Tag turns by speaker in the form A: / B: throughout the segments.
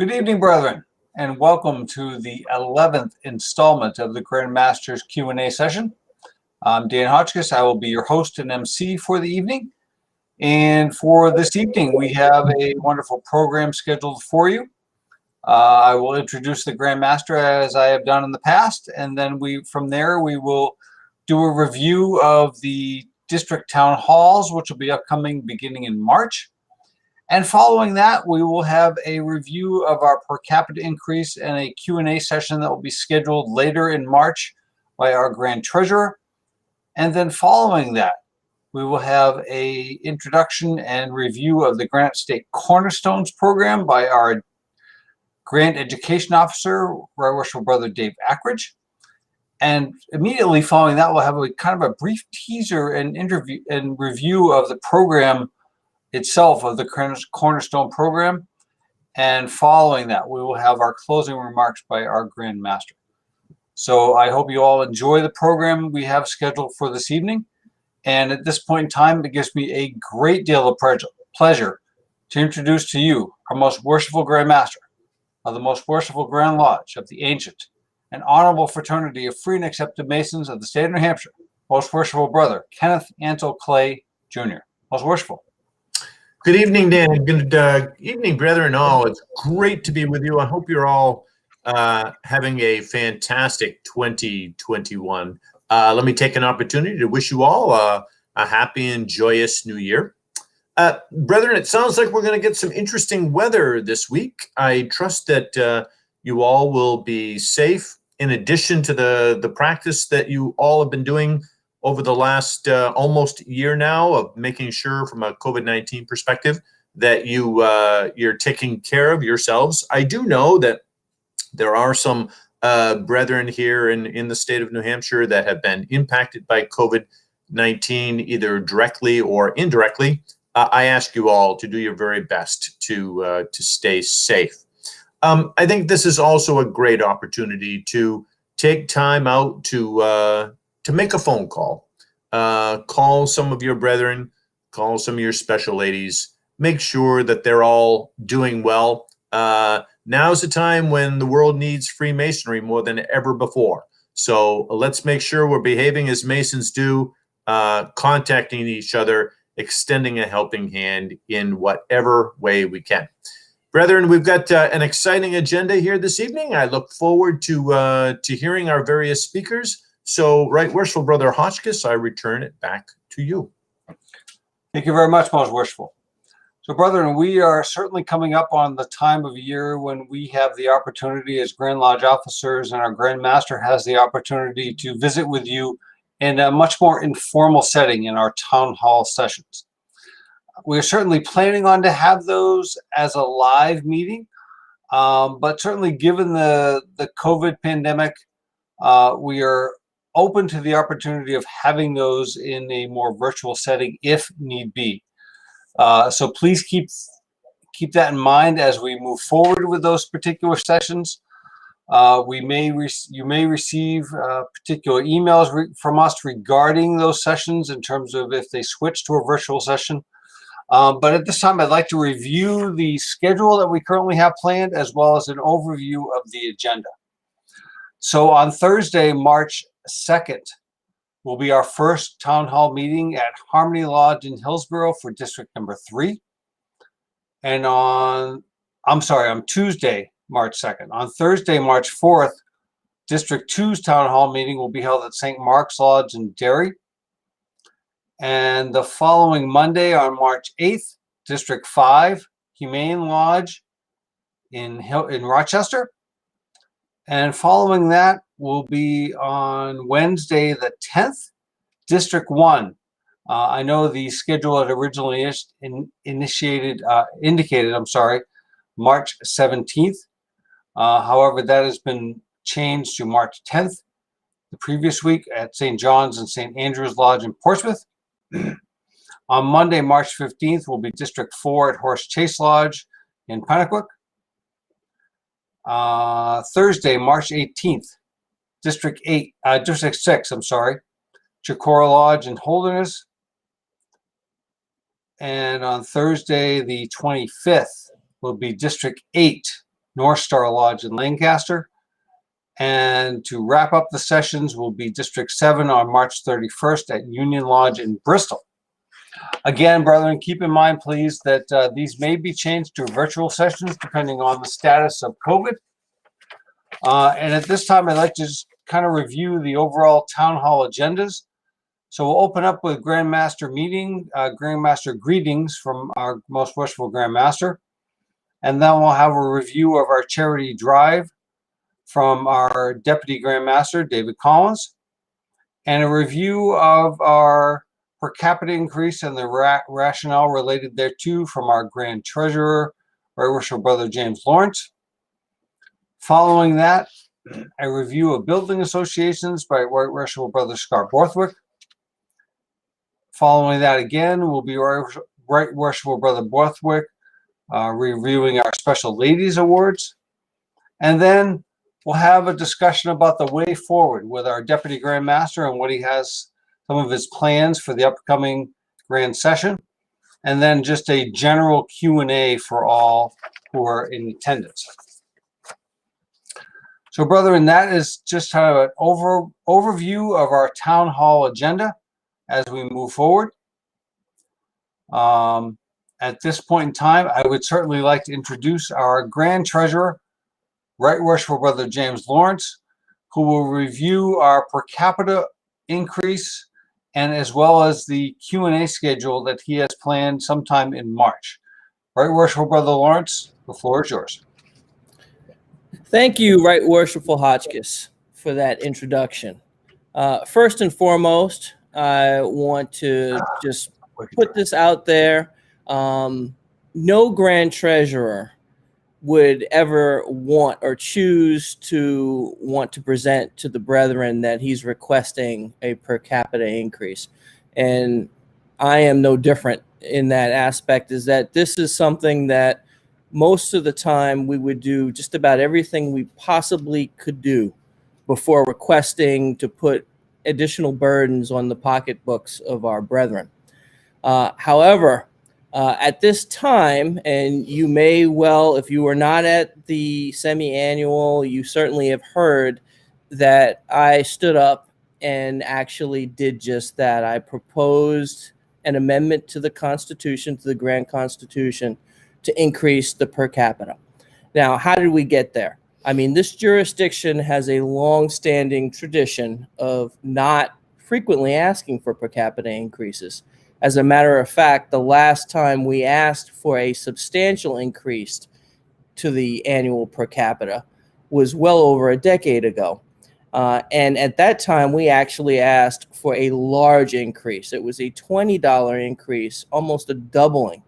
A: Good evening, brethren, and welcome to the 11th installment of the Grand Master's Q&A session. I'm Dan Hotchkiss. I will be your host and MC for the evening. And for this evening, we have a wonderful program scheduled for you. I will introduce the Grand Master as I have done in the past, and then from there we will do a review of the district town halls, which will be upcoming beginning in March. And following that, we will have a review of our per capita increase and a Q&A session that will be scheduled later in March by our Grand Treasurer. And then following that, we will have a introduction and review of the Granite State Cornerstones program by our Grant Education Officer, Right Worshipful Brother Dave Ackridge. And immediately following that, we'll have a kind of a brief teaser and interview and review of the program itself, of the Cornerstone program. And following that, we will have our closing remarks by our Grand Master. So I hope you all enjoy the program we have scheduled for this evening. And at this point in time, it gives me a great deal of pleasure to introduce to you our most worshipful Grand Master of the most worshipful Grand Lodge of the ancient and honorable fraternity of free and accepted Masons of the state of New Hampshire, most worshipful Brother Kenneth Clay Jr. Most worshipful.
B: Good evening, Dan. Good evening, brethren all. It's great to be with you. I hope you're all having a fantastic 2021. Let me take an opportunity to wish you all a happy and joyous new year. Brethren, it sounds like we're going to get some interesting weather this week. I trust that you all will be safe, in addition to the practice that you all have been doing over the last almost year now of making sure from a COVID-19 perspective that you're taking care of yourselves. I do know that there are some brethren here in the state of New Hampshire that have been impacted by COVID-19, either directly or indirectly. I ask you all to do your very best to stay safe. I think this is also a great opportunity to take time out to make a phone call. Call some of your brethren, call some of your special ladies, make sure that they're all doing well. Now's the time when the world needs Freemasonry more than ever before. So let's make sure we're behaving as Masons do, contacting each other, extending a helping hand in whatever way we can. Brethren, we've got an exciting agenda here this evening. I look forward to hearing our various speakers. So, Right Worshipful Brother Hotchkiss, I return it back to you.
A: Thank you very much, most worshipful. So, brethren, we are certainly coming up on the time of year when we have the opportunity as Grand Lodge officers, and our Grand Master has the opportunity to visit with you in a much more informal setting in our town hall sessions. We're certainly planning on to have those as a live meeting, but certainly given the COVID pandemic, we are open to the opportunity of having those in a more virtual setting if need be. So please keep that in mind as we move forward with those particular sessions. You may receive particular emails from us regarding those sessions in terms of if they switch to a virtual session. But at this time, I'd like to review the schedule that we currently have planned, as well as an overview of the agenda. So on Thursday, March 2nd, will be our first town hall meeting at Harmony Lodge in Hillsborough for District number 3. And on Tuesday, March 2nd. On Thursday, March 4th, District 2's town hall meeting will be held at St. Mark's Lodge in Derry. And the following Monday, on March 8th, District 5, Humane Lodge in Rochester. And following that will be on Wednesday, the 10th, District 1. I know the schedule had originally indicated, March 17th. However, that has been changed to March 10th, the previous week at St. John's and St. Andrew's Lodge in Portsmouth. On Monday, March 15th, will be District 4 at Horse Chase Lodge in Pennaquik. Thursday, March 18th, District 6, Chicora Lodge in Holderness. And on Thursday, the 25th, will be District 8 North Star Lodge in Lancaster. And to wrap up the sessions will be District 7 on March 31st at Union Lodge in Bristol. Again, brethren, keep in mind, please, that these may be changed to virtual sessions depending on the status of COVID. And at this time, I'd like to just kind of review the overall town hall agendas. So we'll open up with Grandmaster Grandmaster greetings from our most worshipful Grandmaster. And then we'll have a review of our charity drive from our Deputy Grandmaster, David Collins, and a review of our per capita increase and the rationale related thereto from our Grand Treasurer, Right Worshipful Brother James Lawrence. Following that, a review of building associations by Right Worshipful Brother Scott Borthwick. Following that again will be Right Worshipful Brother Borthwick reviewing our Special Ladies Awards. And then we'll have a discussion about the way forward with our Deputy Grand Master and what he has, some of his plans for the upcoming Grand Session. And then just a general Q&A for all who are in attendance. So, brethren, that is just kind of an overview of our town hall agenda as we move forward. At this point in time, I would certainly like to introduce our Grand Treasurer, Right Worshipful Brother James Lawrence, who will review our per capita increase and as well as the Q&A schedule that he has planned sometime in March. Right Worshipful Brother Lawrence, the floor is yours.
C: Thank you, Right Worshipful Hotchkiss, for that introduction. First and foremost, I want to just put this out there. No Grand Treasurer would ever want or choose to want to present to the brethren that he's requesting a per capita increase. And I am no different in that aspect, is that this is something that most of the time we would do just about everything we possibly could do before requesting to put additional burdens on the pocketbooks of our brethren. However, at this time, and you may well, if you were not at the semi-annual, you certainly have heard that I stood up and actually did just that. I proposed an amendment to the Constitution, to the Grand Constitution, to increase the per capita. Now, how did we get there? I mean, this jurisdiction has a long-standing tradition of not frequently asking for per capita increases. As a matter of fact, the last time we asked for a substantial increase to the annual per capita was well over a decade ago. And at that time, we actually asked for a large increase. It was a $20 increase, almost a doubling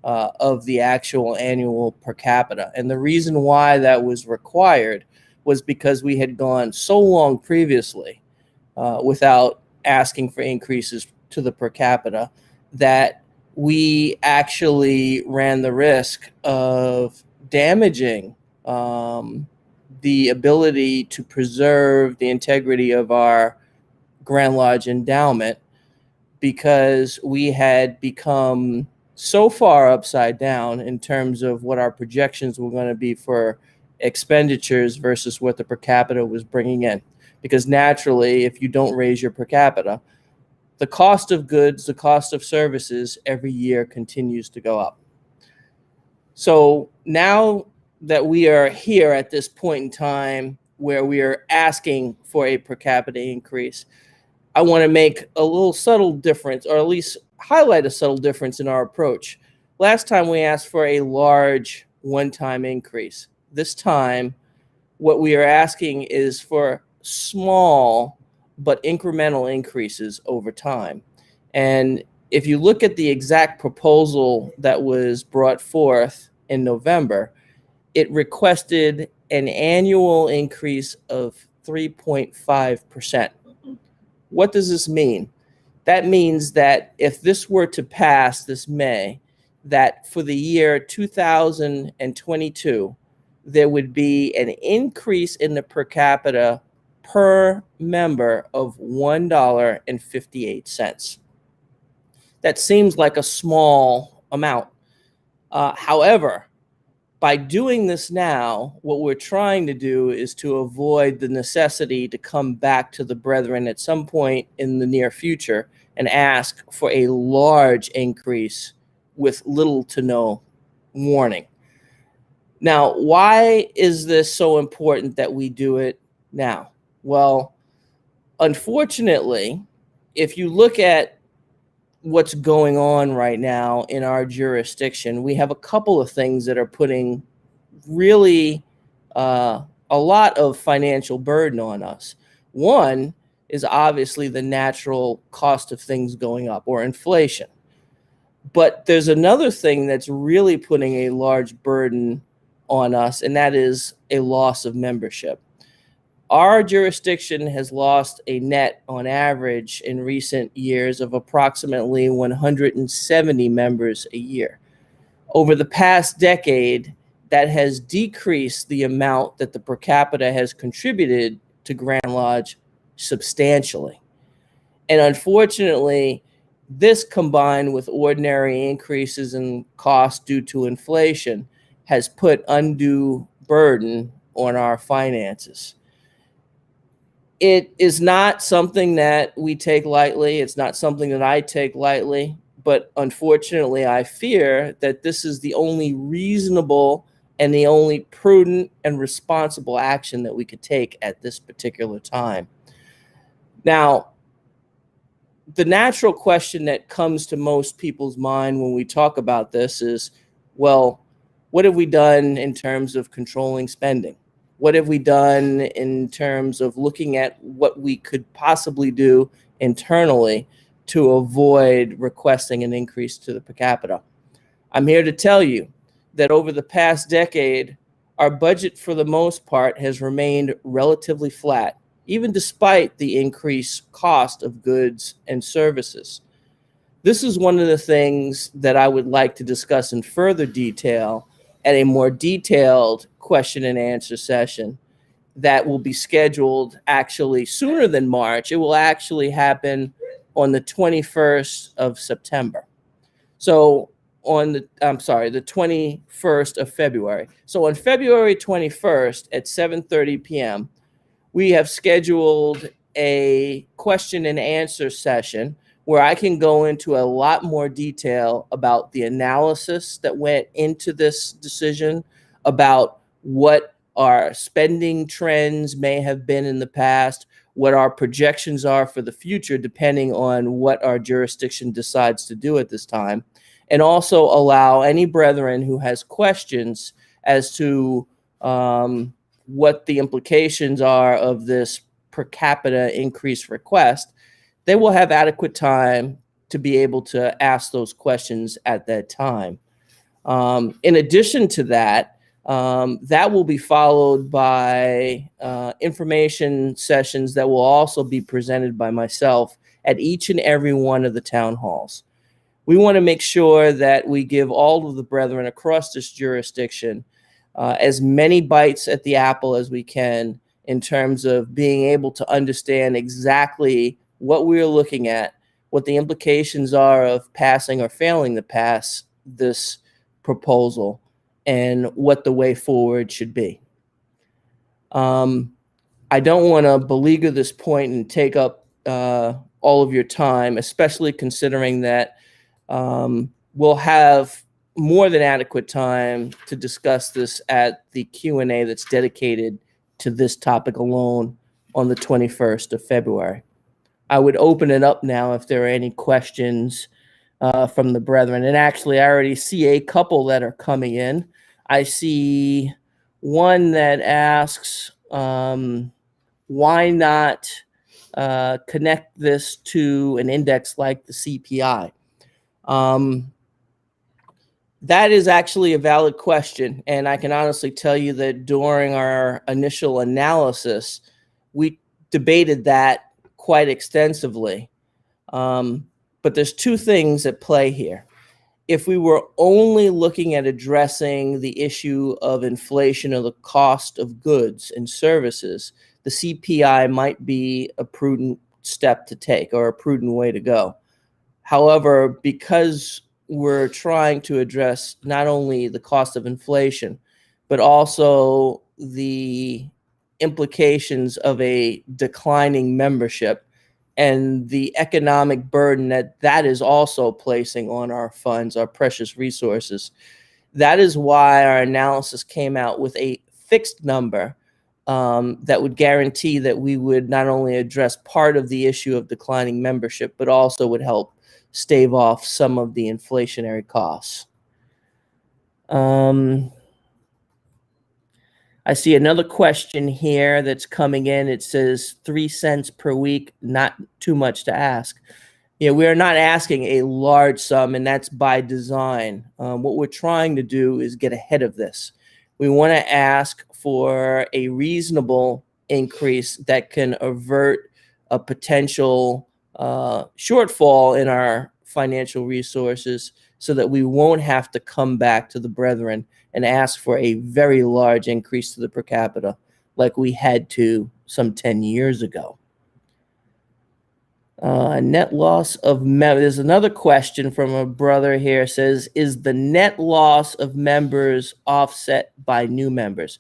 C: of the actual annual per capita. And the reason why that was required was because we had gone so long previously without asking for increases to the per capita that we actually ran the risk of damaging the ability to preserve the integrity of our Grand Lodge endowment, because we had become so far upside down in terms of what our projections were going to be for expenditures versus what the per capita was bringing in. Because naturally, if you don't raise your per capita, the cost of goods, the cost of services every year continues to go up. So now that we are here at this point in time where we are asking for a per capita increase, I want to make a little subtle difference, or at least highlight a subtle difference in our approach. Last time we asked for a large one-time increase. This time, what we are asking is for small but incremental increases over time. And if you look at the exact proposal that was brought forth in November, it requested an annual increase of 3.5%. What does this mean? That means that if this were to pass this May, that for the year 2022, there would be an increase in the per capita per member of $1.58. That seems like a small amount. However, By doing this now, what we're trying to do is to avoid the necessity to come back to the brethren at some point in the near future and ask for a large increase with little to no warning. Now, why is this so important that we do it now? Well, unfortunately, if you look at what's going on right now in our jurisdiction, we have a couple of things that are putting really a lot of financial burden on us. One is obviously the natural cost of things going up, or inflation. But there's another thing that's really putting a large burden on us, and that is a loss of membership. Our jurisdiction has lost a net on average in recent years of approximately 170 members a year. Over the past decade, that has decreased the amount that the per capita has contributed to Grand Lodge substantially. And unfortunately, this combined with ordinary increases in cost due to inflation has put undue burden on our finances. It is not something that we take lightly. It's not something that I take lightly, but unfortunately, I fear that this is the only reasonable and the only prudent and responsible action that we could take at this particular time. Now, the natural question that comes to most people's mind when we talk about this is, well, what have we done in terms of controlling spending? What have we done in terms of looking at what we could possibly do internally to avoid requesting an increase to the per capita? I'm here to tell you that over the past decade, our budget for the most part has remained relatively flat, even despite the increased cost of goods and services. This is one of the things that I would like to discuss in further detail at a more detailed question and answer session that will be scheduled actually sooner than March. It will actually happen on the 21st of September. So the 21st of February. So on February 21st at 7:30 p.m., we have scheduled a question and answer session where I can go into a lot more detail about the analysis that went into this decision, about what our spending trends may have been in the past, what our projections are for the future, depending on what our jurisdiction decides to do at this time, and also allow any brethren who has questions as to what the implications are of this per capita increase request. They will have adequate time to be able to ask those questions at that time. In addition to that, that will be followed by information sessions that will also be presented by myself at each and every one of the town halls. We want to make sure that we give all of the brethren across this jurisdiction as many bites at the apple as we can in terms of being able to understand exactly what we're looking at, what the implications are of passing or failing to pass this proposal, and what the way forward should be. I don't want to beleaguer this point and take up all of your time, especially considering that we'll have more than adequate time to discuss this at the Q&A that's dedicated to this topic alone on the 21st of February. I would open it up now if there are any questions from the brethren. And actually, I already see a couple that are coming in. I see one that asks, why not connect this to an index like the CPI? That is actually a valid question. And I can honestly tell you that during our initial analysis, we debated that quite extensively. But there's two things at play here. If we were only looking at addressing the issue of inflation or the cost of goods and services, the CPI might be a prudent step to take or a prudent way to go. However, because we're trying to address not only the cost of inflation, but also the implications of a declining membership and the economic burden that is also placing on our funds, our precious resources. That is why our analysis came out with a fixed number that would guarantee that we would not only address part of the issue of declining membership, but also would help stave off some of the inflationary costs. I see another question here that's coming in. It says 3 cents per week, not too much to ask. Yeah, we are not asking a large sum, and that's by design. What we're trying to do is get ahead of this. We want to ask for a reasonable increase that can avert a potential shortfall in our financial resources so that we won't have to come back to the brethren and ask for a very large increase to the per capita like we had to some 10 years ago. Net loss of members. There's another question from a brother here. Says, is the net loss of members offset by new members?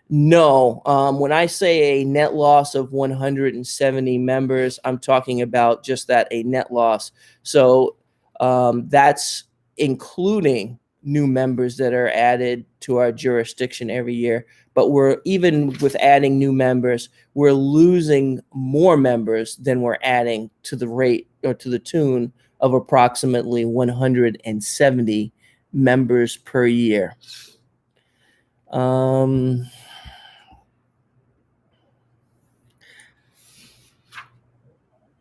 C: No. When I say a net loss of 170 members, I'm talking about just that, a net loss. So that's including new members that are added to our jurisdiction every year. But we're, even with adding new members, we're losing more members than we're adding, to the rate or to the tune of approximately 170 members per year.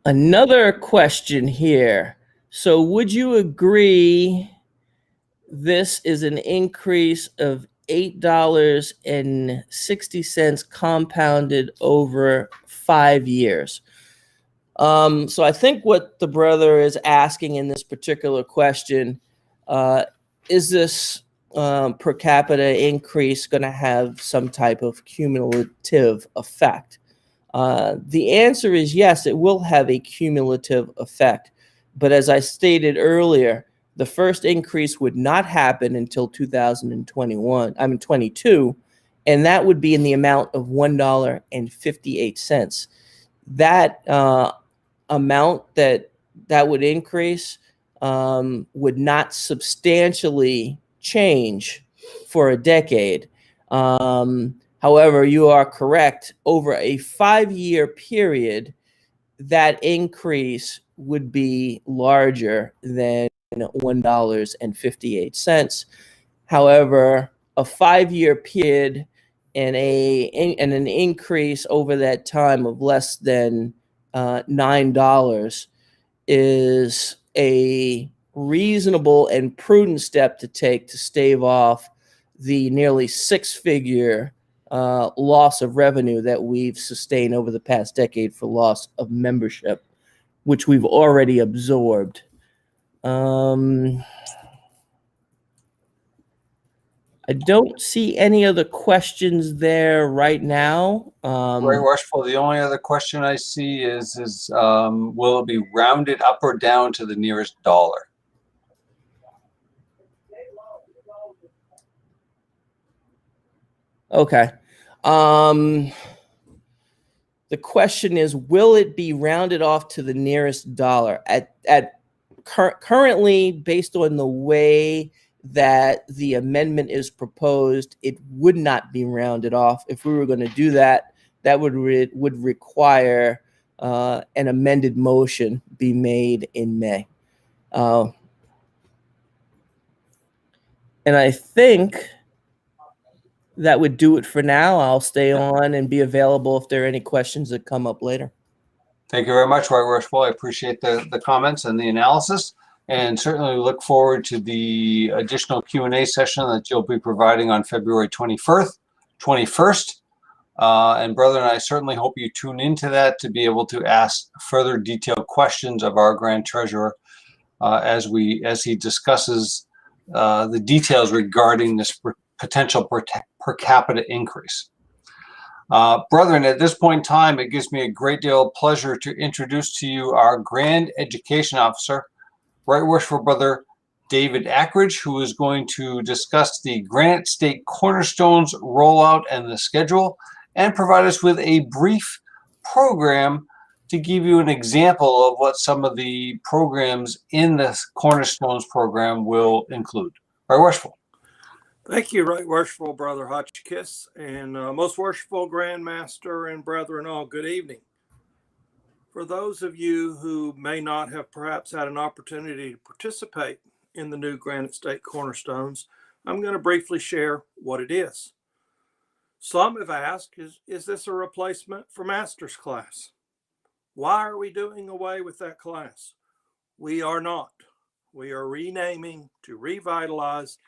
C: Another question here. So would you agree this is an increase of $8.60 compounded over 5 years? So I think what the brother is asking in this particular question, is this per capita increase going to have some type of cumulative effect? The answer is yes, it will have a cumulative effect. But as I stated earlier, the first increase would not happen until 2022, and that would be in the amount of $1.58. That amount that would increase would not substantially change for a decade. However, you are correct. Over a 5-year period, that increase would be larger than $1.58. However, a 5-year period and an increase over that time of less than $9 is a reasonable and prudent step to take to stave off the nearly 6-figure loss of revenue that we've sustained over the past decade for loss of membership, which we've already absorbed. I don't see any other questions there right now.
A: Very worshipful. The only other question I see is will it be rounded up or down to the nearest dollar?
C: Okay. The question is, will it be rounded off to the nearest dollar? Currently, based on the way that the amendment is proposed, it would not be rounded off. If we were going to do that, that would require an amended motion be made in May. And I think that would do it for now. I'll stay on and be available if there are any questions that come up later.
A: Thank you very much, Right Worshipful. I appreciate the comments and the analysis, and certainly look forward to the additional Q&A session that you'll be providing on February 21st. And brother and I certainly hope you tune into that to be able to ask further detailed questions of our Grand Treasurer as he discusses the details regarding this potential per capita increase. Brethren, at this point in time, it gives me a great deal of pleasure to introduce to you our Grand Education Officer, Right Worshipful Brother David Ackridge, who is going to discuss the Granite State Cornerstones rollout and the schedule, and provide us with a brief program to give you an example of what some of the programs in the Cornerstones program will include. Right, Worshipful.
D: Thank you, Right Worshipful Brother Hotchkiss, and most worshipful Grandmaster and brethren all, good evening. For those of you who may not have perhaps had an opportunity to participate in the new Granite State Cornerstones, I'm going to briefly share what it is. Some have asked, is this a replacement for Master's class? Why are we doing away with that class? We are not. We are renaming to revitalize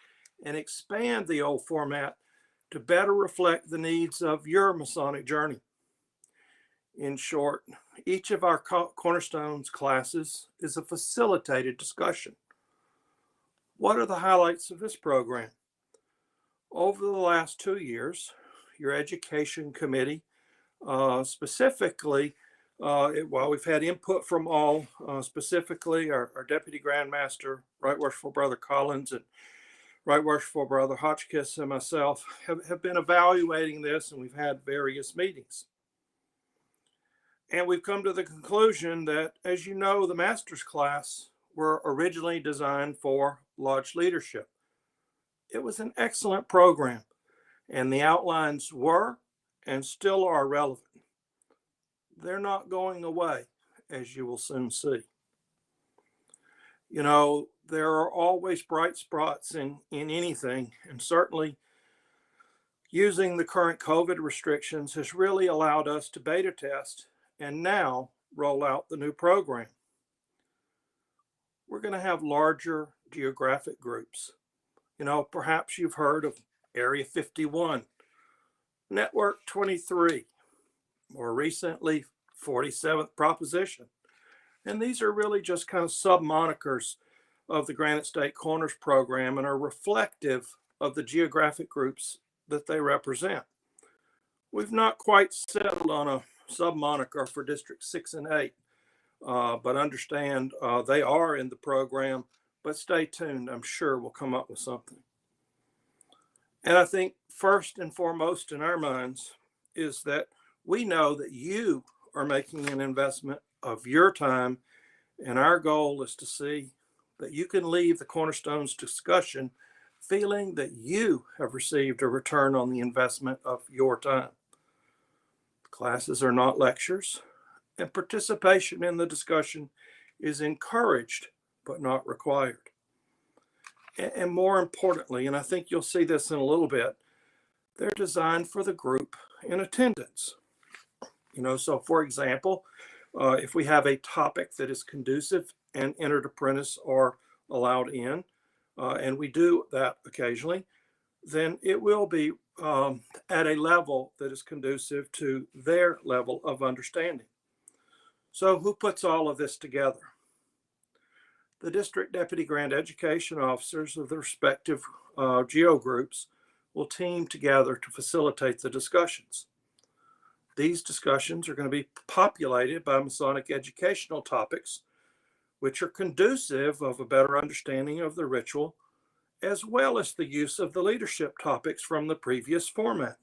D: and expand the old format to better reflect the needs of your Masonic journey. In short, each of our Cornerstones classes is a facilitated discussion. What are the highlights of this program? Over the last 2 years, your education committee, specifically, we've had input from all, specifically our Deputy Grandmaster, Right Worshipful Brother Collins, and Right Worshipful Brother Hotchkiss and myself have been evaluating this, and we've had various meetings. And we've come to the conclusion that, as you know, the master's class were originally designed for lodge leadership. It was an excellent program, and the outlines were and still are relevant. They're not going away, as you will soon see. You know, there are always bright spots in anything, and certainly using the current COVID restrictions has really allowed us to beta test and now roll out the new program. We're going to have larger geographic groups. You know, perhaps you've heard of Area 51, Network 23, more recently 47th Proposition. And these are really just kind of sub-monikers of the Granite State Corners program and are reflective of the geographic groups that they represent. We've not quite settled on a sub-moniker for District 6 and 8, but understand they are in the program, but stay tuned. I'm sure we'll come up with something. And I think first and foremost in our minds is that we know that you are making an investment of your time, and our goal is to see that you can leave the Cornerstones discussion feeling that you have received a return on the investment of your time. Classes are not lectures, and participation in the discussion is encouraged but not required. And more importantly, and I think you'll see this in a little bit, they're designed for the group in attendance. You know, so for example, if we have a topic that is conducive and entered apprentice are allowed in, and we do that occasionally, then it will be at a level that is conducive to their level of understanding. So who puts all of this together? The district deputy grand education officers of the respective geo groups will team together to facilitate the discussions. These discussions are going to be populated by Masonic educational topics, which are conducive of a better understanding of the ritual, as well as the use of the leadership topics from the previous format.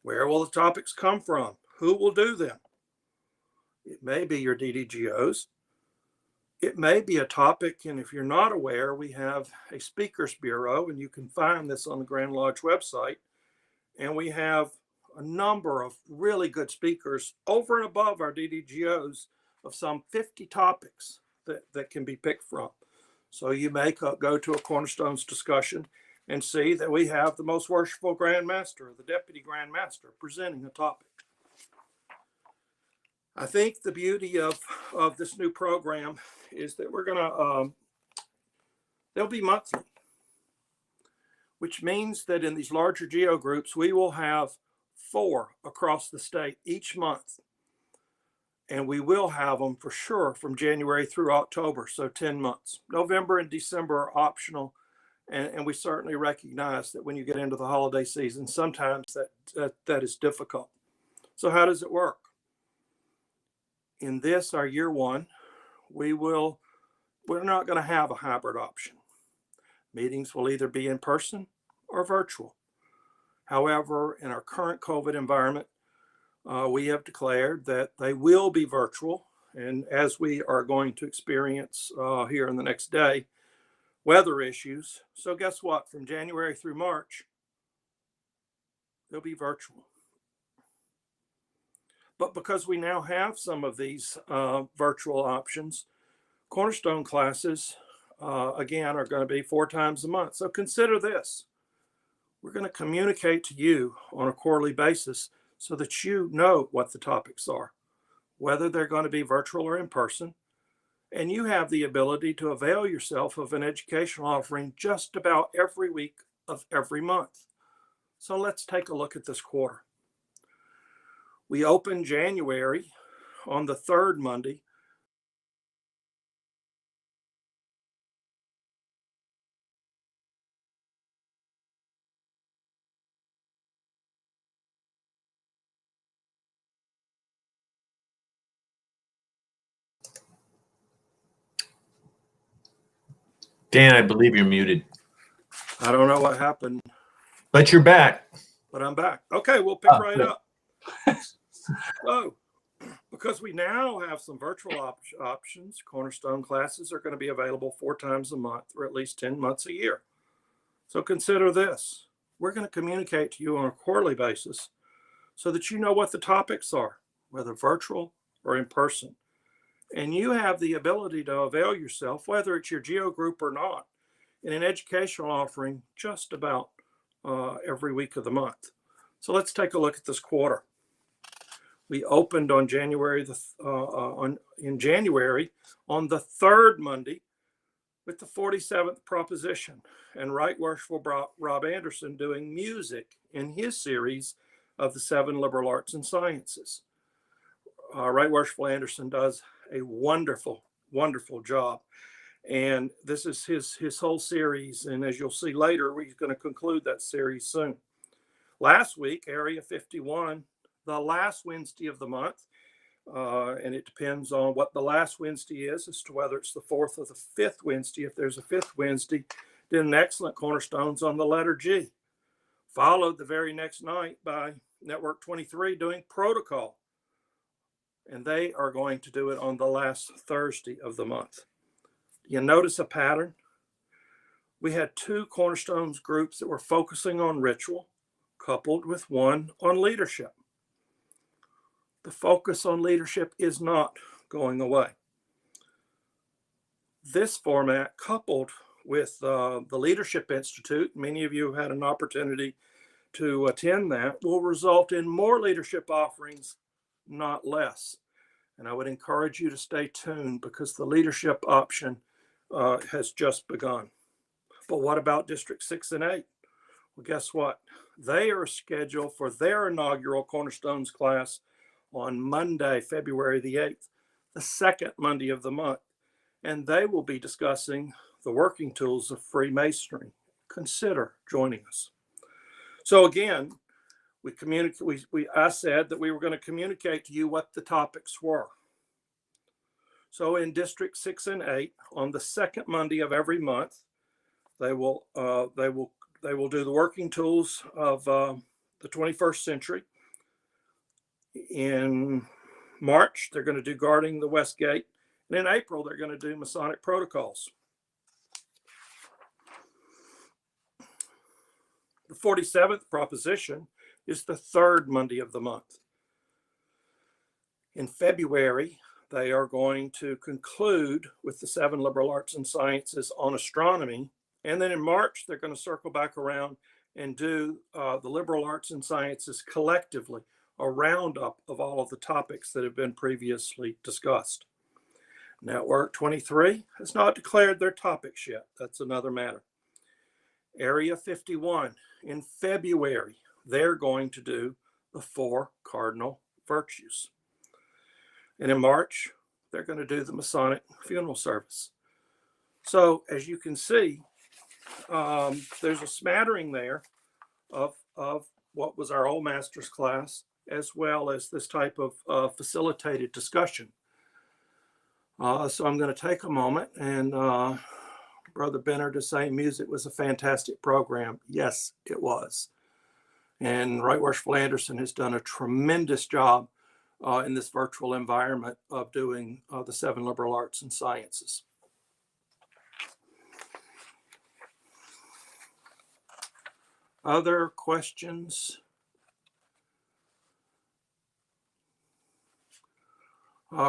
D: Where will the topics come from? Who will do them? It may be your DDGOs. It may be a topic, and if you're not aware, we have a speakers bureau, and you can find this on the Grand Lodge website. And we have a number of really good speakers over and above our DDGOs of some 50 topics that can be picked from. So you may go to a Cornerstones discussion and see that we have the most worshipful Grand Master, or the Deputy Grand Master, presenting a topic. I think the beauty of this new program is that we're going to, they'll be monthly, which means that in these larger geo groups, we will have 4 across the state each month. And we will have them for sure from January through October, so 10 months. November and December are optional, and we certainly recognize that when you get into the holiday season, sometimes that is difficult. So how does it work? In this, our year 1, we will we're not going to have a hybrid option. Meetings will either be in person or virtual. However, in our current COVID environment, we have declared that they will be virtual. And as we are going to experience here in the next day, weather issues. So guess what? From January through March, they'll be virtual. But because we now have some of these virtual options, Cornerstone classes, again, are going to be 4 times a month. So consider this. We're going to communicate to you on a quarterly basis so that you know what the topics are, whether they're going to be virtual or in person. And you have the ability to avail yourself of an educational offering just about every week of every month. So let's take a look at this quarter. We open January on the 3rd Monday.
B: Dan, I believe you're muted.
D: I don't know what happened,
B: But you're back.
D: but I'm back. Okay, we'll pick right up. So, because we now have some virtual options, Cornerstone classes are going to be available 4 times a month or at least 10 months a year. So consider this. We're going to communicate to you on a quarterly basis so that you know what the topics are, whether virtual or in person. And you have the ability to avail yourself, whether it's your geo group or not, in an educational offering just about every week of the month. So let's take a look at this quarter. We opened on January in January on the 3rd Monday with the 47th proposition, and Right Worshipful Rob Anderson doing music in his series of the 7 liberal arts and sciences. Right Worshipful Anderson does a wonderful, wonderful job. And this is his whole series. And as you'll see later, we're going to conclude that series soon. Last week, Area 51, the last Wednesday of the month, and it depends on what the last Wednesday is as to whether it's the 4th or the 5th Wednesday. If there's a 5th Wednesday, did an excellent Cornerstones on the letter G. Followed the very next night by Network 23 doing protocol. And they are going to do it on the last Thursday of the month. You notice a pattern? We had 2 Cornerstones groups that were focusing on ritual, coupled with one on leadership. The focus on leadership is not going away. This format, coupled with the Leadership Institute, many of you have had an opportunity to attend that, will result in more leadership offerings, not less. And I would encourage you to stay tuned because the leadership option has just begun. But what about District 6 and 8? Well, guess what? They are scheduled for their inaugural Cornerstones class on Monday, February the 8th, the 2nd Monday of the month. And they will be discussing the working tools of Freemasonry. Consider joining us. So again, I said that we were going to communicate to you what the topics were. So in District 6 and 8, on the 2nd Monday of every month, they will do the working tools of the 21st century. In March, they're going to do guarding the West Gate. And in April, they're going to do Masonic protocols. The 47th proposition is the 3rd Monday of the month. In February, they are going to conclude with the 7 liberal arts and sciences on astronomy. And then in March, they're going to circle back around and do the liberal arts and sciences collectively, a roundup of all of the topics that have been previously discussed. Network 23 has not declared their topics yet. That's another matter. Area 51, in February, they're going to do the 4 cardinal virtues. And in March, they're going to do the Masonic funeral service. So as you can see, there's a smattering there of what was our old master's class, as well as this type of facilitated discussion. So I'm going to take a moment and Brother Benner to say music was a fantastic program. Yes, it was. And Right Worshipful Anderson has done a tremendous job in this virtual environment of doing the 7 liberal arts and sciences. Other questions?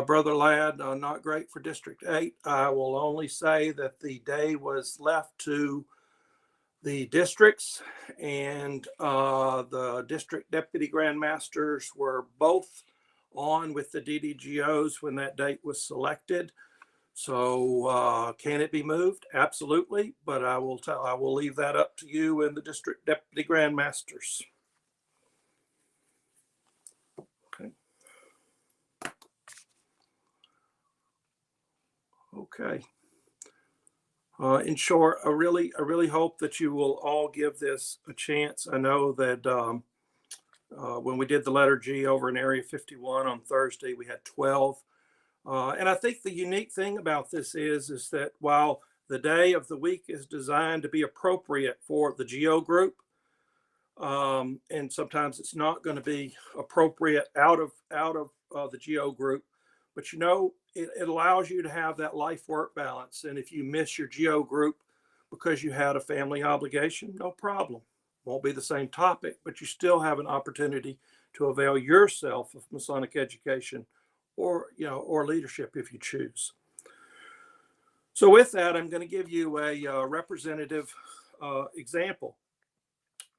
D: Brother Ladd, not great for District 8. I will only say that the day was left to the districts, and the district deputy grandmasters were both on with the DDGOs when that date was selected. So can it be moved? Absolutely, but I will leave that up to you and the district deputy grandmasters. Okay. Okay. In short, I really hope that you will all give this a chance. I know that when we did the letter G over in Area 51 on Thursday, we had 12. And I think the unique thing about this is that while the day of the week is designed to be appropriate for the GO group, and sometimes it's not going to be appropriate out of the GO group, but you know, it allows you to have that life-work balance. And if you miss your GO group because you had a family obligation, no problem. Won't be the same topic, but you still have an opportunity to avail yourself of Masonic education or leadership if you choose. So with that, I'm going to give you a representative example.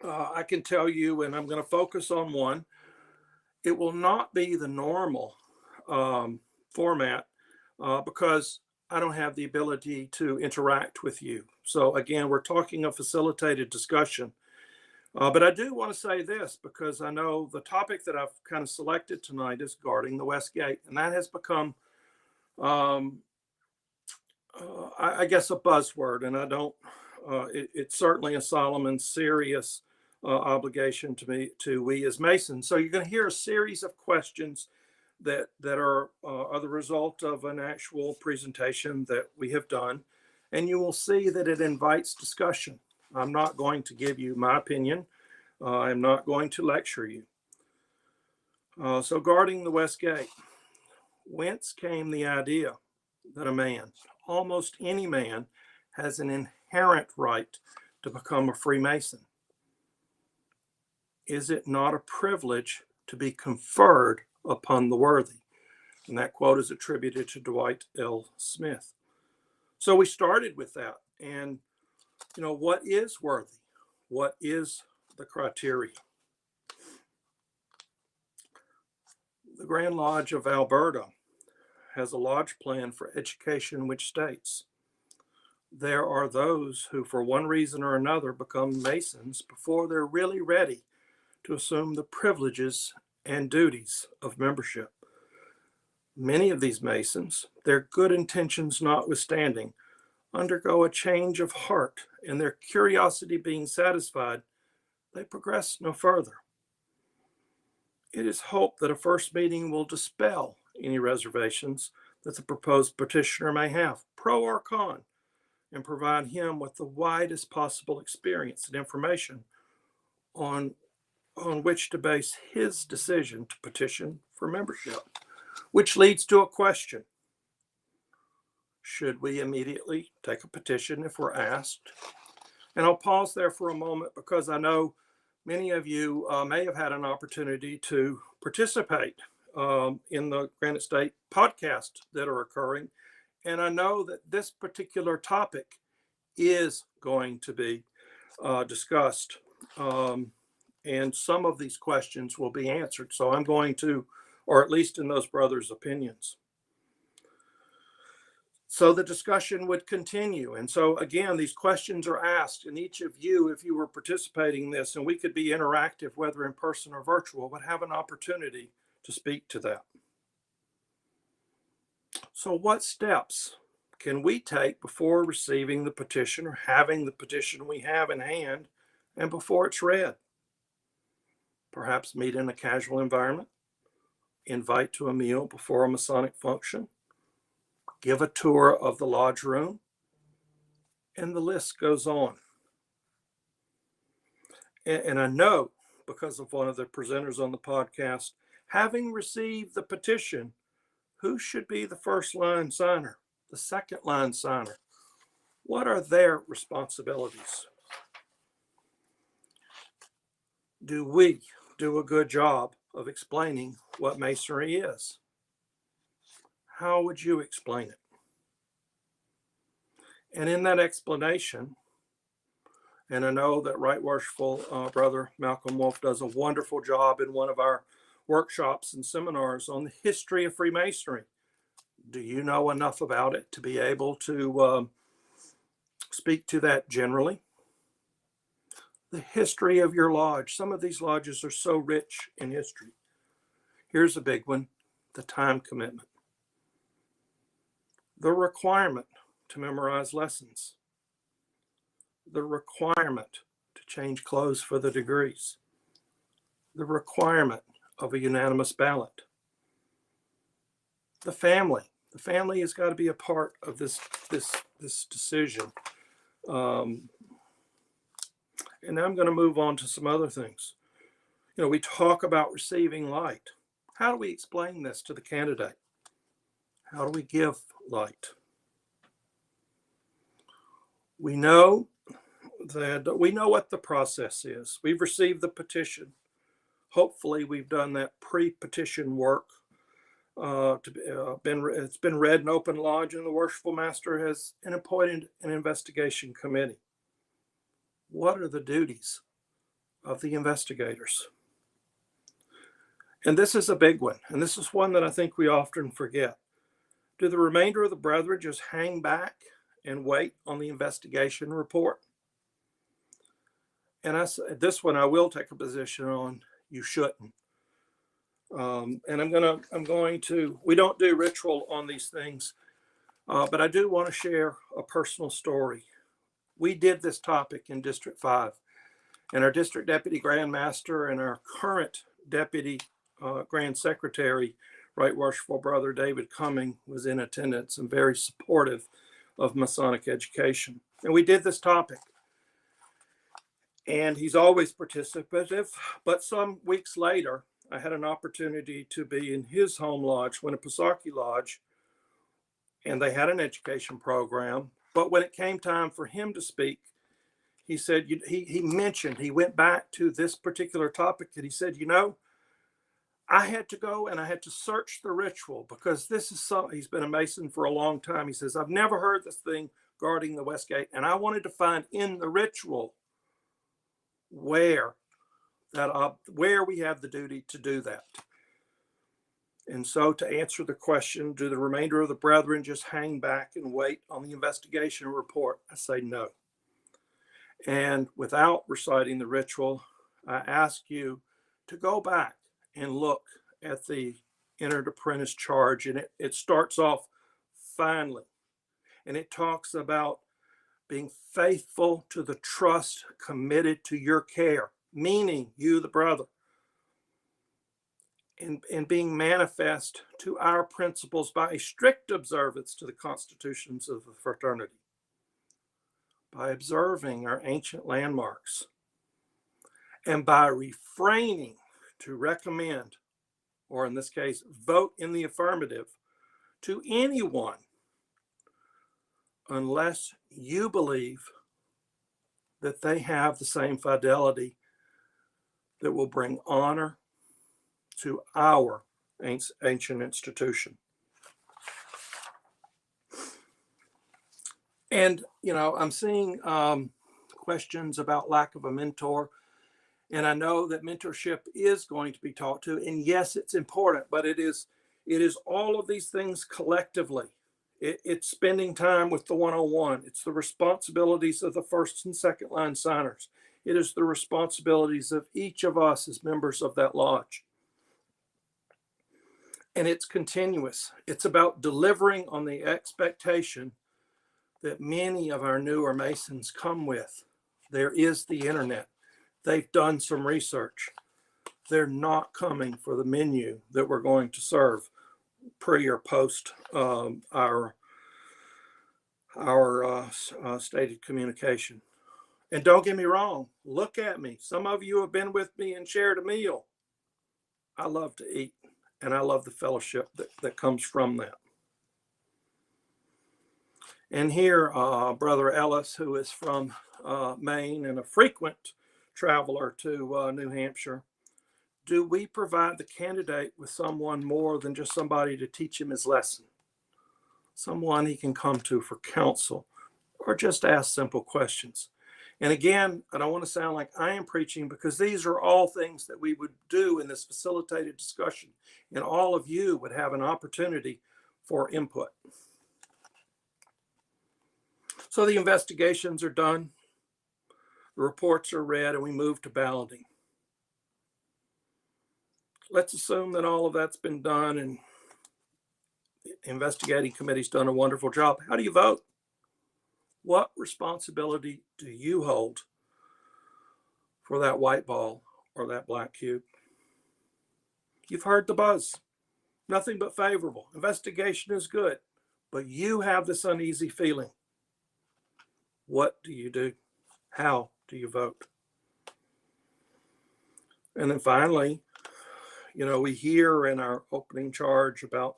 D: I can tell you, and I'm going to focus on one. It will not be the normal format because I don't have the ability to interact with you. So again, we're talking a facilitated discussion. But I do want to say this because I know the topic that I've kind of selected tonight is guarding the West Gate. And that has become, I guess, a buzzword. And I don't, it's certainly a solemn and serious obligation to we as Masons. So you're going to hear a series of questions that are the result of an actual presentation that we have done. And you will see that it invites discussion. I'm not going to give you my opinion. I'm not going to lecture you. So guarding the West Gate, whence came the idea that a man, almost any man, has an inherent right to become a Freemason? Is it not a privilege to be conferred upon the worthy? And that quote is attributed to Dwight L. Smith. So we started with that. And, what is worthy? What is the criteria? The Grand Lodge of Alberta has a lodge plan for education which states, there are those who for one reason or another become Masons before they're really ready to assume the privileges and duties of membership. Many of these Masons, their good intentions notwithstanding, undergo a change of heart, and their curiosity being satisfied, they progress no further. It is hoped that a first meeting will dispel any reservations that the proposed petitioner may have, pro or con, and provide him with the widest possible experience and information on which to base his decision to petition for membership, which leads to a question. Should we immediately take a petition if we're asked? And I'll pause there for a moment because I know many of you may have had an opportunity to participate in the Granite State podcast that are occurring. And I know that this particular topic is going to be discussed. And some of these questions will be answered. So I'm going to, or at least in those brothers' opinions. So the discussion would continue. And so again, these questions are asked, and each of you, if you were participating in this, and we could be interactive, whether in person or virtual, would have an opportunity to speak to that. So what steps can we take before receiving the petition or having the petition we have in hand and before it's read? Perhaps meet in a casual environment, invite to a meal before a Masonic function, give a tour of the lodge room, and the list goes on. And I know, because of one of the presenters on the podcast, having received the petition, who should be the first line signer, the second line signer? What are their responsibilities? Do we do a good job of explaining what Masonry is? How would you explain it? And in that explanation, and I know that Right Worshipful Brother Malcolm Wolf does a wonderful job in one of our workshops and seminars on the history of Freemasonry. Do you know enough about it to be able to speak to that generally? The history of your lodge. Some of these lodges are so rich in history. Here's a big one, the time commitment. The requirement to memorize lessons. The requirement to change clothes for the degrees. The requirement of a unanimous ballot. The family. The family has got to be a part of this decision. And I'm going to move on to some other things. You know, we talk about receiving light. How do we explain this to the candidate? How do we give light? We know what the process is. We've received the petition. Hopefully, we've done that pre-petition work. It's been read in open lodge, and the Worshipful Master has appointed an investigation committee. What are the duties of the investigators? And this is a big one, and this is one that I think we often forget. Do the remainder of the brethren just hang back and wait on the investigation report? And this one I will take a position on. You shouldn't. And I'm going to. We don't do ritual on these things, but I do want to share a personal story. We did this topic in District 5, and our District Deputy Grand Master and our current Deputy Grand Secretary, Right Worshipful Brother David Cumming, was in attendance and very supportive of Masonic education. And we did this topic. And he's always participative, but some weeks later, I had an opportunity to be in his home lodge, Winnipesaukee Lodge, and they had an education program. But when it came time for him to speak, he said, he went back to this particular topic, and he said, I had to go and I had to search the ritual, because this is something, he's been a Mason for a long time. He says, I've never heard this thing guarding the West Gate, and I wanted to find in the ritual where we have the duty to do that. And so, to answer the question, do the remainder of the brethren just hang back and wait on the investigation report? I say no. And without reciting the ritual, I ask you to go back and look at the entered apprentice charge. And it starts off finely. And it talks about being faithful to the trust committed to your care, meaning you, the brother. And being manifest to our principles by a strict observance to the constitutions of the fraternity, by observing our ancient landmarks, and by refraining to recommend, or in this case, vote in the affirmative to anyone unless you believe that they have the same fidelity that will bring honor to our ancient institution. And, I'm seeing questions about lack of a mentor. And I know that mentorship is going to be taught to. And yes, it's important, but it is all of these things collectively. It's spending time with the one-on-one. It's the responsibilities of the first and second line signers. It is the responsibilities of each of us as members of that lodge. And it's continuous. It's about delivering on the expectation that many of our newer Masons come with. There is the internet. They've done some research. They're not coming for the menu that we're going to serve pre or post our our stated communication. And don't get me wrong, look at me. Some of you have been with me and shared a meal. I love to eat, and I love the fellowship that comes from that. And here, Brother Ellis, who is from Maine and a frequent traveler to New Hampshire, do we provide the candidate with someone more than just somebody to teach him his lesson? Someone he can come to for counsel or just ask simple questions. And again, I don't want to sound like I am preaching, because these are all things that we would do in this facilitated discussion, and all of you would have an opportunity for input. So the investigations are done, the reports are read, and we move to balloting. Let's assume that all of that's been done and the investigating committee's done a wonderful job. How do you vote? What responsibility do you hold for that white ball or that black cube? You've heard the buzz. Nothing but favorable. Investigation is good, but you have this uneasy feeling. What do you do? How do you vote? And then finally, we hear in our opening charge about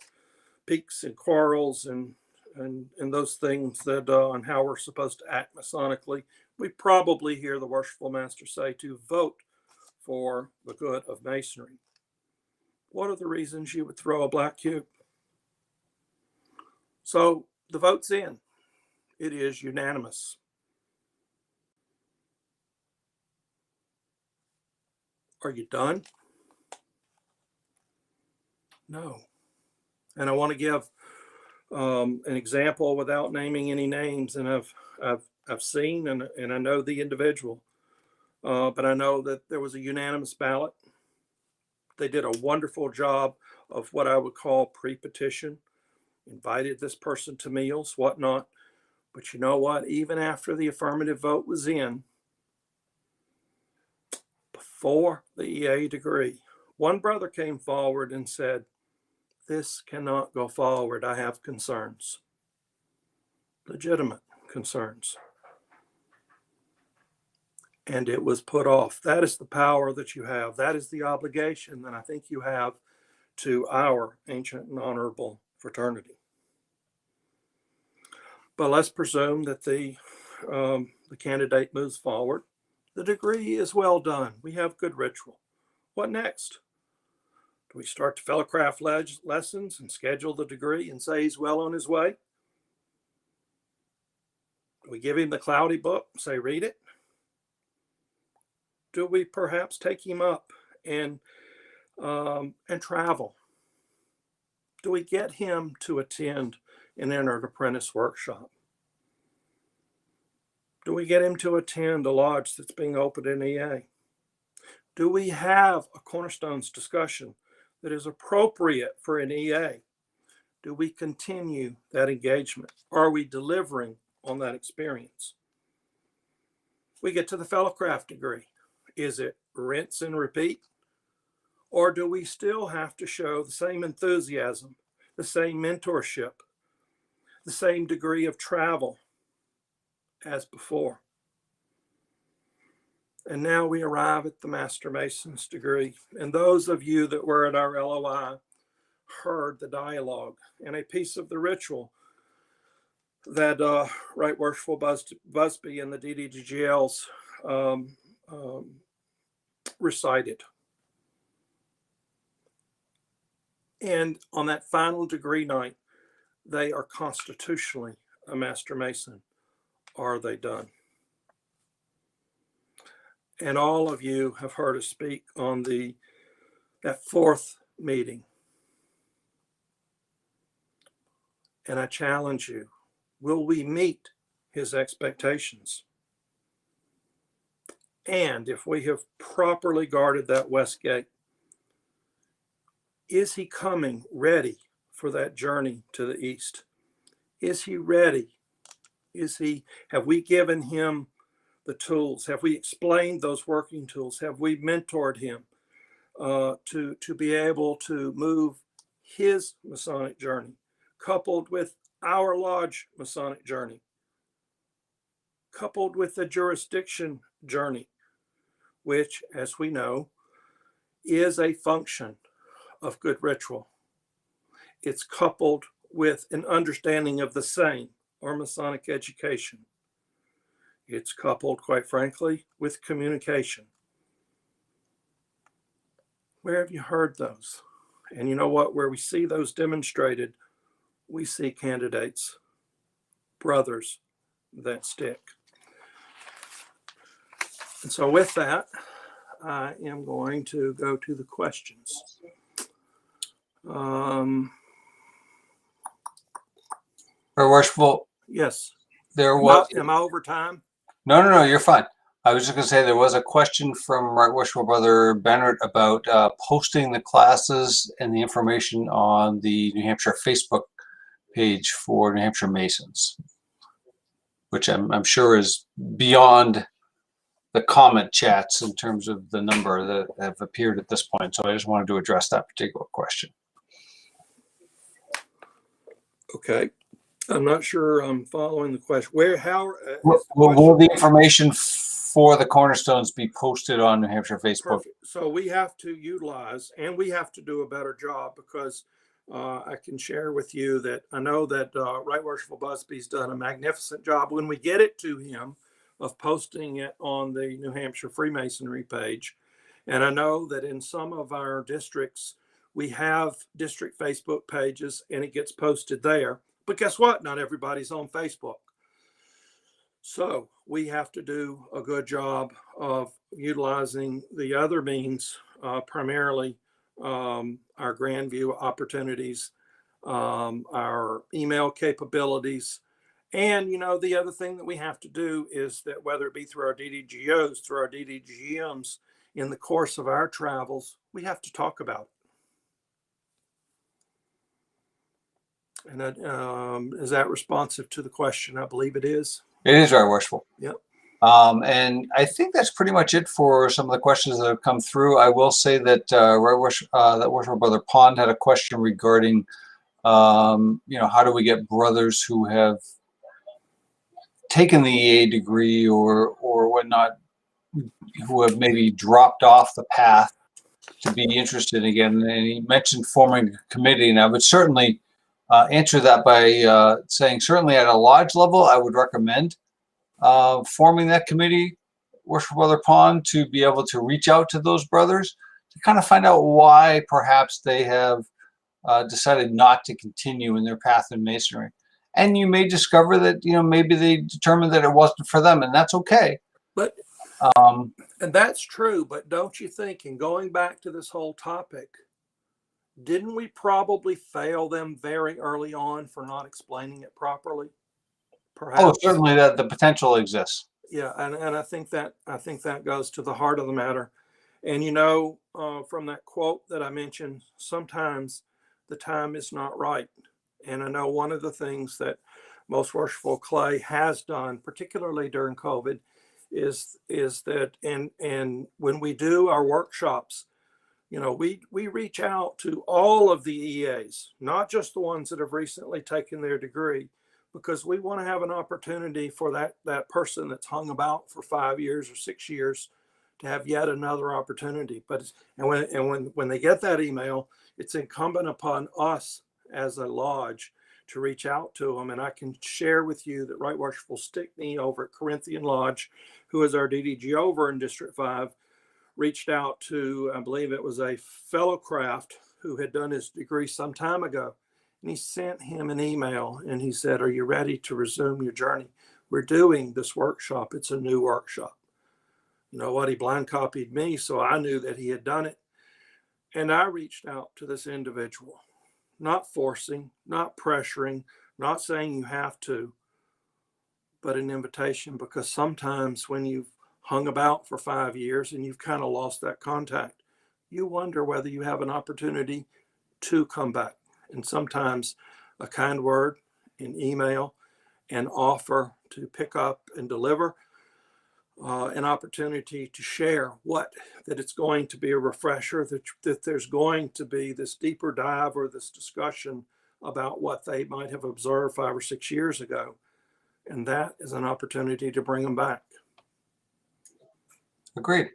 D: peaks and quarrels and those things that on how we're supposed to act Masonically. We probably hear the Worshipful Master say to vote for the good of Masonry. What are the reasons you would throw a black cube? So the vote's in. It is unanimous. Are you done? No. And I want to give an example without naming any names. And I've seen and I know the individual, but I know that there was a unanimous ballot. They did a wonderful job of what I would call pre-petition, invited this person to meals, whatnot. But you know what? Even after the affirmative vote was in, before the EA degree, one brother came forward and said, "This cannot go forward. I have concerns." Legitimate concerns. And it was put off. That is the power that you have. That is the obligation that I think you have to our ancient and honorable fraternity. But let's presume that the candidate moves forward. The degree is well done. We have good ritual. What next? Do we start the fellowcraft lessons and schedule the degree and say he's well on his way? Do we give him the cloudy book and say, read it? Do we perhaps take him up and travel? Do we get him to attend an entered apprentice workshop? Do we get him to attend a lodge that's being opened in EA? Do we have a Cornerstones discussion that is appropriate for an EA? Do we continue that engagement? Are we delivering on that experience? We get to the fellowcraft degree. Is it rinse and repeat? Or do we still have to show the same enthusiasm, the same mentorship, the same degree of travel as before? And now we arrive at the Master Mason's degree. And those of you that were at our LOI heard the dialogue and a piece of the ritual that Right Worshipful Busby and the DDGLs recited. And on that final degree night, they are constitutionally a Master Mason. Are they done? And all of you have heard us speak on that fourth meeting. And I challenge you, will we meet his expectations? And if we have properly guarded that west gate, is he coming ready for that journey to the east? Is he ready? Have we given him the tools? Have we explained those working tools? Have we mentored him to be able to move his Masonic journey, coupled with our lodge Masonic journey, coupled with the jurisdiction journey, which, as we know, is a function of good ritual. It's coupled with an understanding of the same, or Masonic education. It's coupled, quite frankly, with communication. Where have you heard those? And you know what? Where we see those demonstrated, we see candidates, brothers that stick. And so with that, I am going to go to the questions.
A: Very worshipful.
D: Yes.
A: There was.
D: Am I over time?
A: No, you're fine. I was just going to say there was a question from Right Worshipful Brother Bennett about posting the classes and the information on the New Hampshire Facebook page for New Hampshire Masons, which I'm sure is beyond the comment chats in terms of the number that have appeared at this point. So I just wanted to address that particular question.
D: Okay. I'm not sure I'm following the question.
A: Will the information for the Cornerstones be posted on New Hampshire Facebook?
D: Perfect. So we have to utilize, and we have to do a better job, because I can share with you that I know that Right Worshipful Busby's done a magnificent job when we get it to him of posting it on the New Hampshire Freemasonry page. And I know that in some of our districts, we have district Facebook pages and it gets posted there. But guess what? Not everybody's on Facebook. So we have to do a good job of utilizing the other means, primarily our grand view opportunities, our email capabilities. And, you know, the other thing that we have to do is that whether it be through our DDGOs, through our DDGMs, in the course of our travels, we have to talk about it. And that, is that responsive to the question? I believe it is.
A: It is, Right Worshipful.
D: Yep.
A: And I think that's pretty much it for some of the questions that have come through. I will say that that Worshipful Brother Pond had a question regarding, how do we get brothers who have taken the EA degree or whatnot, who have maybe dropped off the path, to be interested again. And he mentioned forming a committee, and I would certainly answer that by saying certainly at a lodge level, I would recommend forming that committee, Worshipful Brother Pond, to be able to reach out to those brothers to kind of find out why perhaps they have decided not to continue in their path in Masonry. And you may discover that, maybe they determined that it wasn't for them, and that's okay.
D: But and that's true, but don't you think, in going back to this whole topic, didn't we probably fail them very early on for not explaining it properly? Perhaps.
A: Oh, certainly that the potential exists.
D: Yeah, and I think that goes to the heart of the matter. And from that quote that I mentioned, sometimes the time is not right. And I know one of the things that Most Worshipful Clay has done, particularly during COVID, is that and when we do our workshops, we reach out to all of the EAs, not just the ones that have recently taken their degree, because we want to have an opportunity for that person that's hung about for 5 years or 6 years to have yet another opportunity. But when they get that email, it's incumbent upon us as a lodge to reach out to them. And I can share with you that Right Worshipful Stickney over at Corinthian Lodge, who is our DDG over in District 5, reached out to, I believe it was a fellow craft who had done his degree some time ago. And he sent him an email and he said, "Are you ready to resume your journey? We're doing this workshop. It's a new workshop." You know what? He blind copied me, so I knew that he had done it. And I reached out to this individual, not forcing, not pressuring, not saying you have to, but an invitation, because sometimes when you've hung about for 5 years and you've kind of lost that contact, you wonder whether you have an opportunity to come back. And sometimes a kind word, an email, an offer to pick up and deliver, an opportunity to share that it's going to be a refresher, that there's going to be this deeper dive or this discussion about what they might have observed 5 or 6 years ago. And that is an opportunity to bring them back.
A: Agreed.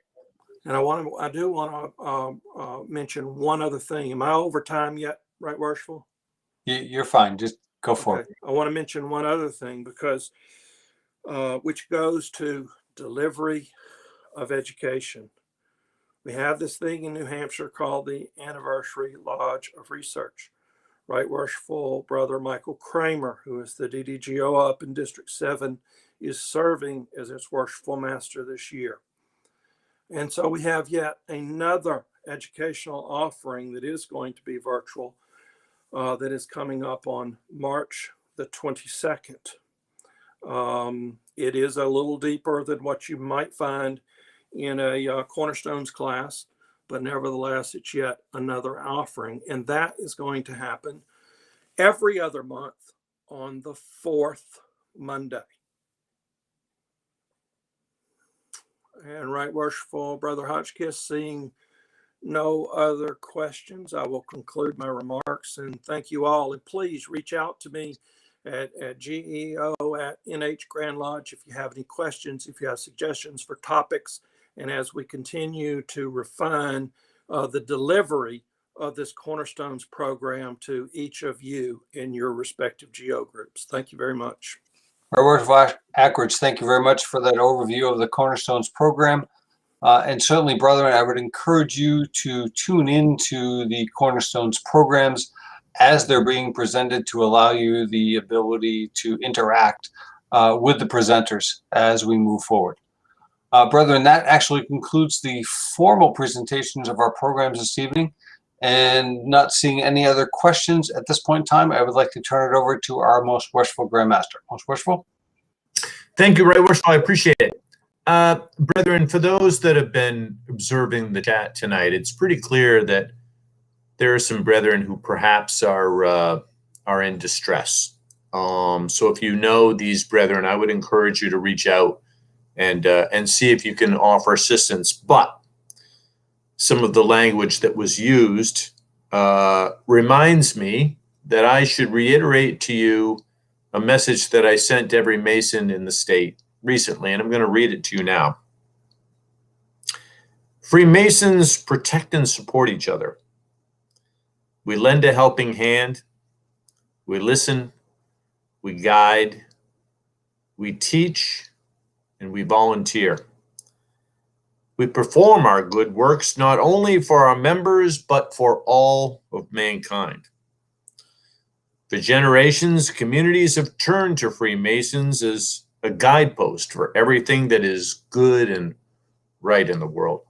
D: And I do want to mention one other thing. Am I over time yet, right, Worshipful?
A: You're fine. Just go for it.
D: I want to mention one other thing because which goes to delivery of education. We have this thing in New Hampshire called the Anniversary Lodge of Research. Right Worshipful Brother Michael Kramer, who is the DDGO up in District 7, is serving as its Worshipful Master this year. And so we have yet another educational offering that is going to be virtual that is coming up on March the 22nd. It is a little deeper than what you might find in a Cornerstones class, but nevertheless, it's yet another offering. And that is going to happen every other month on the 4th Monday. And right, Worshipful Brother Hotchkiss, seeing no other questions, I will conclude my remarks and thank you all. And please reach out to me at GEO@NH Grand Lodge if you have any questions, if you have suggestions for topics, and as we continue to refine the delivery of this Cornerstones program to each of you in your respective GEO groups. Thank you very much.
A: Right Worshipful Ackridge, thank you very much for that overview of the Cornerstones program. And certainly, brethren, I would encourage you to tune into the Cornerstones programs as they're being presented to allow you the ability to interact with the presenters as we move forward. Brethren, that actually concludes the formal presentations of our programs this evening. And not seeing any other questions at this point in time, I would like to turn it over to our most worshipful Grandmaster. Most worshipful.
B: Thank you, Right Worshipful. I appreciate it. Brethren, for those that have been observing the chat tonight, it's pretty clear that there are some brethren who perhaps are in distress. So if you know these brethren, I would encourage you to reach out and see if you can offer assistance. But some of the language that was used reminds me that I should reiterate to you a message that I sent to every Mason in the state recently, and I'm going to read it to you now. Freemasons protect and support each other. We lend a helping hand. We listen. We guide. We teach. And we volunteer. We perform our good works not only for our members, but for all of mankind. For generations, communities have turned to Freemasons as a guidepost for everything that is good and right in the world.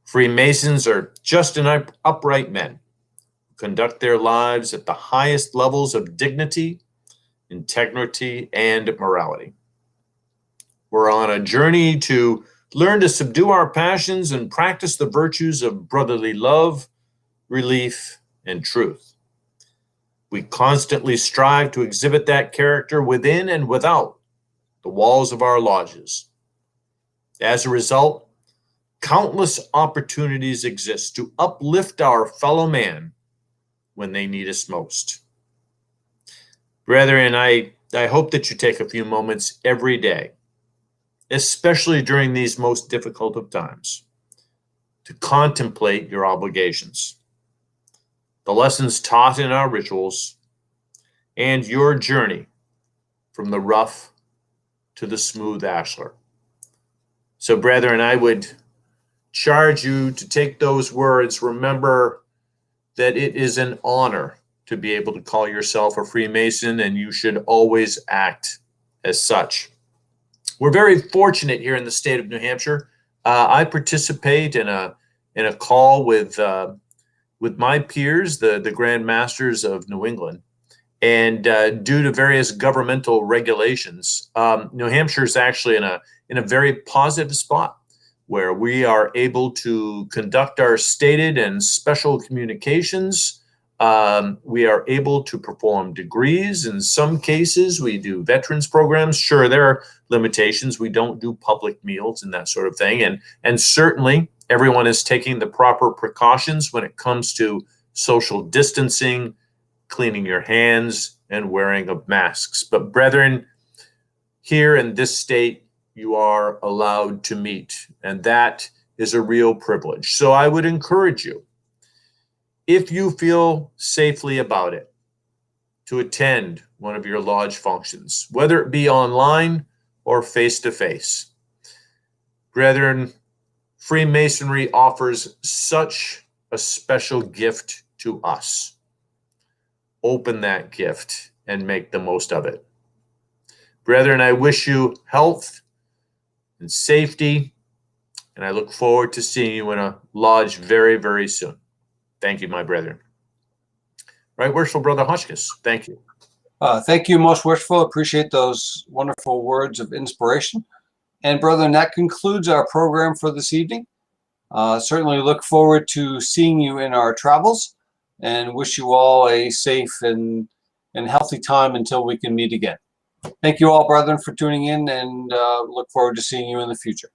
B: Freemasons are just and upright men who conduct their lives at the highest levels of dignity, integrity, and morality. We're on a journey to learn to subdue our passions and practice the virtues of brotherly love, relief, and truth. We constantly strive to exhibit that character within and without the walls of our lodges. As a result, countless opportunities exist to uplift our fellow man when they need us most. Brethren, I hope that you take a few moments every day, especially during these most difficult of times, to contemplate your obligations, the lessons taught in our rituals, and your journey from the rough to the smooth ashlar. So, brethren, I would charge you to take those words. Remember that it is an honor to be able to call yourself a Freemason, and you should always act as such. We're very fortunate here in the state of New Hampshire. I participate in a call with my peers, the Grand Masters of New England, and due to various governmental regulations, New Hampshire is actually in a very positive spot where we are able to conduct our stated and special communications. We are able to perform degrees. In some cases, we do veterans programs. Sure, there are limitations. We don't do public meals and that sort of thing. And certainly, everyone is taking the proper precautions when it comes to social distancing, cleaning your hands, and wearing of masks. But brethren, here in this state, you are allowed to meet, and that is a real privilege. So I would encourage you, if you feel safely about it, to attend one of your lodge functions, whether it be online or face-to-face. Brethren, Freemasonry offers such a special gift to us. Open that gift and make the most of it. Brethren, I wish you health and safety, and I look forward to seeing you in a lodge very, very soon. Thank you, my brethren. Right, Worshipful Brother Hotchkiss, thank you.
A: Thank you, Most Worshipful. Appreciate those wonderful words of inspiration. And brethren, that concludes our program for this evening. Certainly look forward to seeing you in our travels, and wish you all a safe and healthy time until we can meet again. Thank you all, brethren, for tuning in, and look forward to seeing you in the future.